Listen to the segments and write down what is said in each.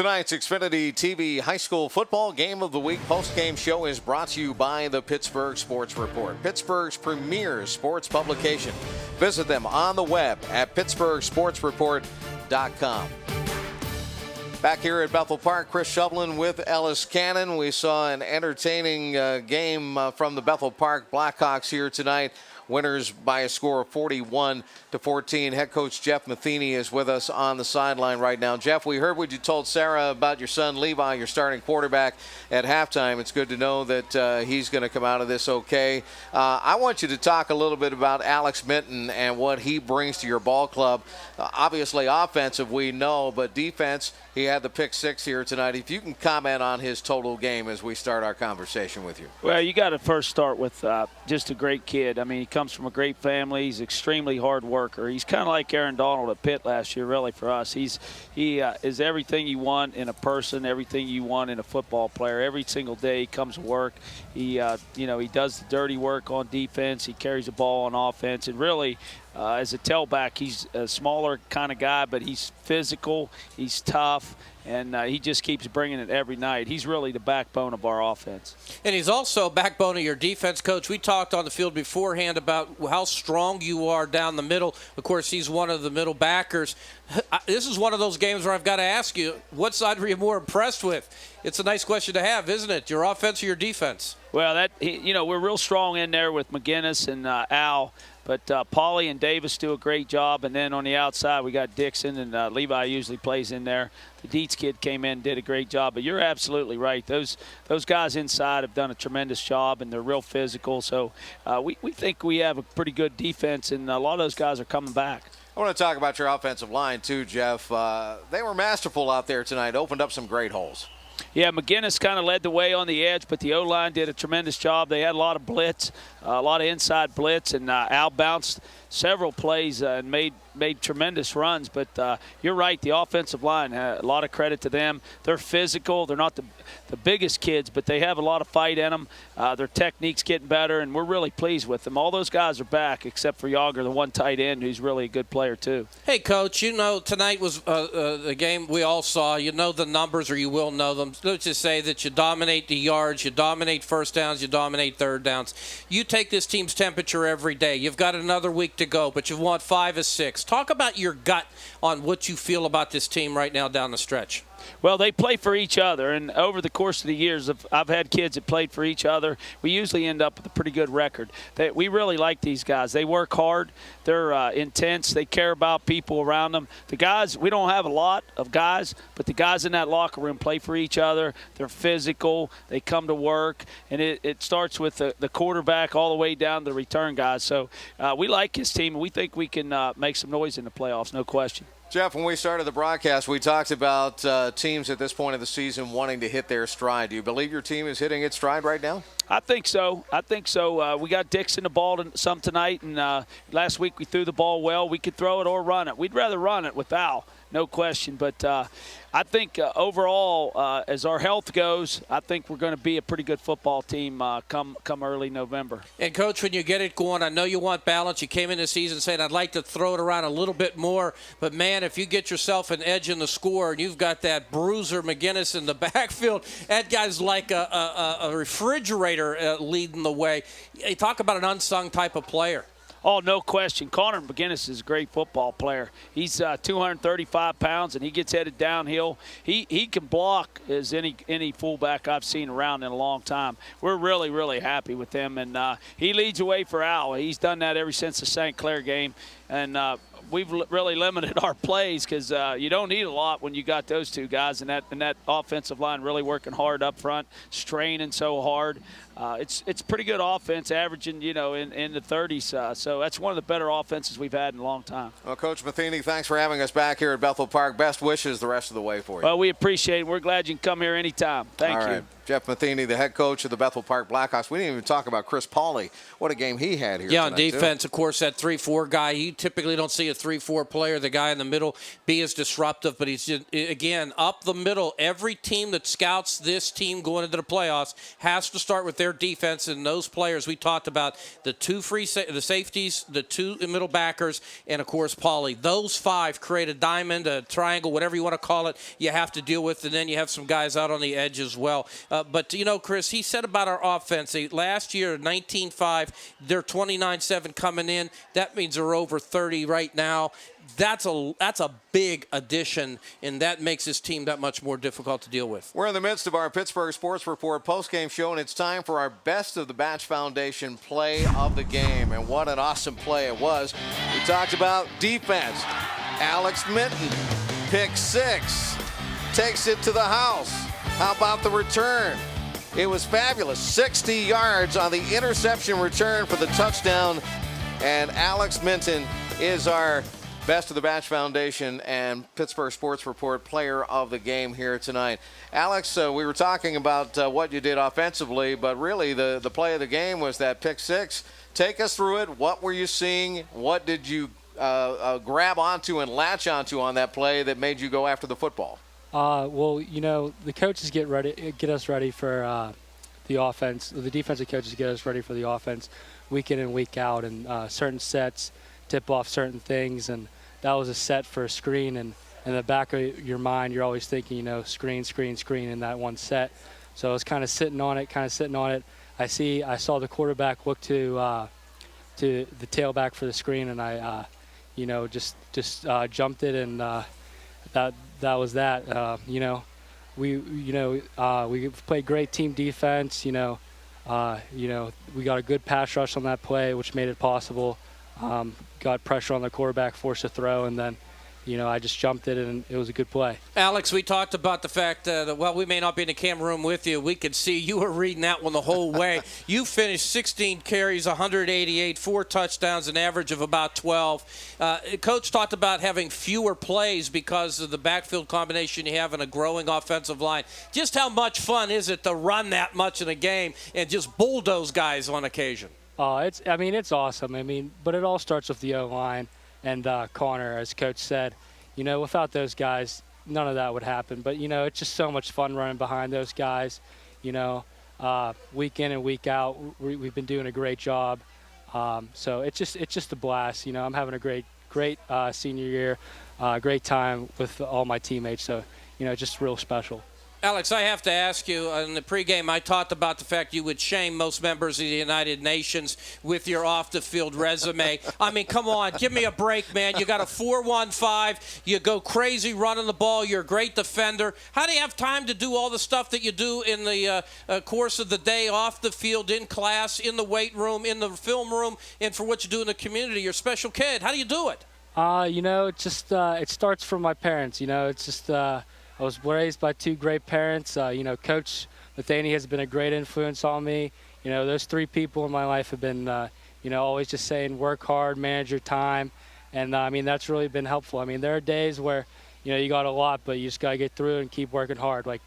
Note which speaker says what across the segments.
Speaker 1: Tonight's Xfinity TV High School Football Game of the Week post-game show is brought to you by the Pittsburgh Sports Report, Pittsburgh's premier sports publication. Visit them on the web at pittsburghsportsreport.com. Back here at Bethel Park, Chris Shovlin with Ellis Cannon. We saw an entertaining game from the Bethel Park Blackhawks here tonight. Winners by a score of 41-14. Head coach Jeff Matheny is with us on the sideline right now. Jeff, we heard what you told Sarah about your son Levi, your starting quarterback, at halftime. It's good to know that he's going to come out of this okay. I want you to talk a little bit about Alex Minton and what he brings to your ball club. Obviously offensive, we know, but defense, he had the pick six here tonight. If you can comment on his total game as we start our conversation with you.
Speaker 2: Well, you got to first start with just a great kid. I mean, he comes from a great family. He's extremely hard worker. He's kind of like Aaron Donald at Pitt last year, really, for us. He is everything you want in a person, everything you want in a football player. Every single day he comes to work. He does the dirty work on defense. He carries the ball on offense. And really, as a tailback, he's a smaller kind of guy, but he's physical, he's tough, and he just keeps bringing it every night. He's really the backbone of our offense. And he's also a backbone of your defense, Coach. We talked on the field beforehand about how strong you are down the middle. Of course, he's one of the middle backers. This is one of those games where I've got to ask you, what side were you more impressed with? It's a nice question to have, isn't it? Your offense or your defense? Well, we're real strong in there with McGinnis and Al. But Paulie and Davis do a great job. And then on the outside, we got Dixon, and Levi usually plays in there. The Dietz kid came in and did a great job. But you're absolutely right. Those guys inside have done a tremendous job, and they're real physical. So we think we have a pretty good defense, and a lot of those guys are coming back.
Speaker 1: I want to talk about your offensive line, too, Jeff. They were masterful out there tonight, opened up some great holes.
Speaker 2: Yeah, McGinnis kind of led the way on the edge, but the O-line did a tremendous job. They had a lot of blitz, a lot of inside blitz, and Al bounced several plays and made tremendous runs. But you're right, the offensive line, a lot of credit to them. They're physical. They're not the biggest kids, but they have a lot of fight in them. Their technique's getting better, and we're really pleased with them. All those guys are back except for Yager, the one tight end, who's really a good player too. Hey, Coach, tonight was the game we all saw. You know the numbers, or you will know them. Let's just say that you dominate the yards, you dominate first downs, you dominate third downs. You take this team's temperature every day. You've got another week to go, but you've won 5 of 6. Talk about your gut on what you feel about this team right now down the stretch. Well, they play for each other, and over the course of the years, I've had kids that played for each other. We usually end up with a pretty good record. We really like these guys. They work hard. They're intense. They care about people around them. The guys, we don't have a lot of guys, but the guys in that locker room play for each other. They're physical. They come to work, and it starts with the quarterback all the way down to the return guys. So we like his team, and we think we can make some noise in the playoffs, no question.
Speaker 1: Jeff, when we started the broadcast, we talked about teams at this point of the season wanting to hit their stride. Do you believe your team is hitting its stride right now?
Speaker 2: I think so. We got Dixon the ball some tonight, and last week we threw the ball well. We could throw it or run it. We'd rather run it with Al, no question. But I think overall, as our health goes, I think we're going to be a pretty good football team come early November. And, Coach, when you get it going, I know you want balance. You came in this season saying, I'd like to throw it around a little bit more. But, man, if you get yourself an edge in the score and you've got that bruiser McGinnis in the backfield, that guy's like a refrigerator leading the way. You talk about an unsung type of player. Oh, no question. Connor McGinnis is a great football player. He's 235 pounds, and he gets headed downhill. He can block as any fullback I've seen around in a long time. We're really, really happy with him, and he leads the way for Al. He's done that ever since the St. Clair game, and we've really limited our plays because you don't need a lot when you got those two guys, and that offensive line really working hard up front, straining so hard. It's pretty good offense, averaging in the 30s. So that's one of the better offenses we've had in a long time.
Speaker 1: Well, Coach Matheny, thanks for having us back here at Bethel Park. Best wishes the rest of the way for you.
Speaker 2: Well, we appreciate it. We're glad you can come here anytime. Thank you.
Speaker 1: Right. Jeff Matheny, the head coach of the Bethel Park Blackhawks. We didn't even talk about Chris Pauly. What a game he had here.
Speaker 3: Yeah, on defense, of course, that 3-4 guy. You typically don't see a 3-4 player, the guy in the middle, be as disruptive. But he's, again, up the middle. Every team that scouts this team going into the playoffs has to start with their their defense and those players we talked about, the the safeties, the 2 middle backers, and, of course, Paulie. Those 5 create a diamond, a triangle, whatever you want to call it, you have to deal with, and then you have some guys out on the edge as well. But, Chris, he said about our offense, last year, 19-5, they're 29-7 coming in. That means they're over 30 right now. That's a big addition, and that makes this team that much more difficult to deal with.
Speaker 1: We're in the midst of our Pittsburgh Sports Report postgame show, and it's time for our Best of the Batch Foundation play of the game. And what an awesome play it was. We talked about defense. Alex Minton, pick 6, takes it to the house. How about the return? It was fabulous. 60 yards on the interception return for the touchdown, and Alex Minton is our Best of the Batch Foundation and Pittsburgh Sports Report player of the game here tonight. Alex, we were talking about what you did offensively, but really the play of the game was that pick 6. Take us through it. What were you seeing? What did you grab onto and latch onto on that play that made you go after the football?
Speaker 4: Well, the coaches get us ready for the offense. The defensive coaches get us ready for the offense week in and week out, and certain sets tip off certain things, and that was a set for a screen, and in the back of your mind you're always thinking, screen in that one set. So I was kind of sitting on it. I saw the quarterback look to the tailback for the screen, and I just jumped it, and that was that. We played great team defense. We got a good pass rush on that play, which made it possible. Got pressure on the quarterback, forced a throw, and then, I just jumped it, and it was a good play.
Speaker 3: Alex, we talked about the fact that, we may not be in the camera room with you. We could see you were reading that one the whole way. You finished 16 carries, 188, 4 touchdowns, an average of about 12. Coach talked about having fewer plays because of the backfield combination you have in a growing offensive line. Just how much fun is it to run that much in a game and just bulldoze guys on occasion?
Speaker 4: It's awesome. But it all starts with the O-line and Connor, as Coach said. Without those guys, none of that would happen. But, it's just so much fun running behind those guys. Week in and week out, we've been doing a great job. So it's just a blast. I'm having a great senior year, great time with all my teammates. So, just real special.
Speaker 3: Alex, I have to ask you, in the pregame, I talked about the fact you would shame most members of the United Nations with your off-the-field resume. Come on, give me a break, man. You got a 4.15. You go crazy running the ball. You're a great defender. How do you have time to do all the stuff that you do in the course of the day, off the field, in class, in the weight room, in the film room, and for what you do in the community? You're a special kid. How do you do it?
Speaker 4: It starts from my parents. I was raised by 2 great parents. Coach Matheny has been a great influence on me. Those 3 people in my life have been, always just saying work hard, manage your time. And, that's really been helpful. There are days where, you got a lot, but you just got to get through it and keep working hard like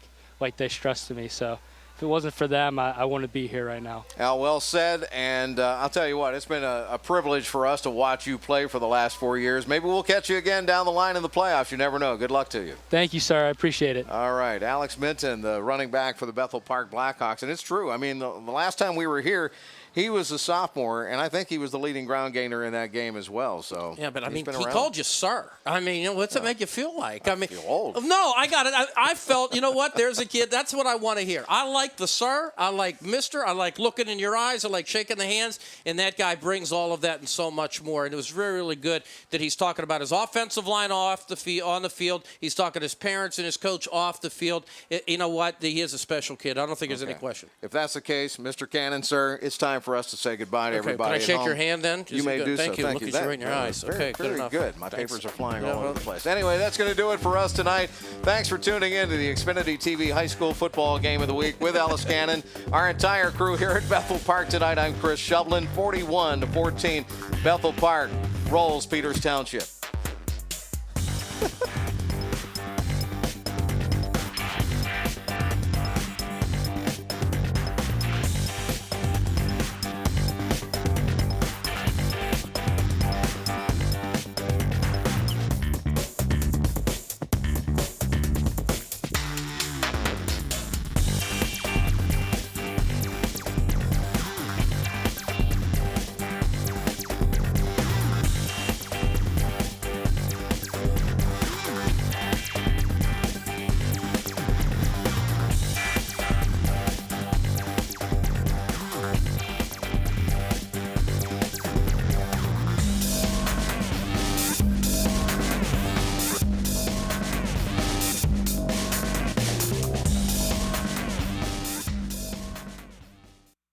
Speaker 4: they stress to me. So if it wasn't for them, I wouldn't be here right now.
Speaker 1: Al, well said, and I'll tell you what, it's been a privilege for us to watch you play for the last 4 years. Maybe we'll catch you again down the line in the playoffs. You never know. Good luck to you.
Speaker 4: Thank you, sir. I appreciate it.
Speaker 1: All right, Alex Minton, the running back for the Bethel Park Blackhawks, and it's true. The last time we were here, he was a sophomore, and I think he was the leading ground gainer in that game as well. So
Speaker 3: yeah, but he called you sir. What's it make you feel like?
Speaker 1: I feel old.
Speaker 3: No, I got it. I felt, there's a kid. That's what I want to hear. I like the sir. I like Mister. I like looking in your eyes. I like shaking the hands. And that guy brings all of that and so much more. And it was really, really good that he's talking about his offensive line on the field. He's talking to his parents and his coach off the field. You know what? He is a special kid. I don't think there's any question.
Speaker 1: If that's the case, Mr. Cannon, sir, it's time for us to say goodbye to everybody.
Speaker 3: Can I shake your hand then?
Speaker 1: You may do so.
Speaker 3: Thank you. Look at you right in your eyes.
Speaker 1: Very good. My papers are flying all over the place. Anyway, that's going to do it for us tonight. Thanks for tuning in to the Xfinity TV High School Football Game of the Week with Ellis Cannon. Our entire crew here at Bethel Park tonight. I'm Chris Shovlin. 41-14. Bethel Park rolls Peters Township.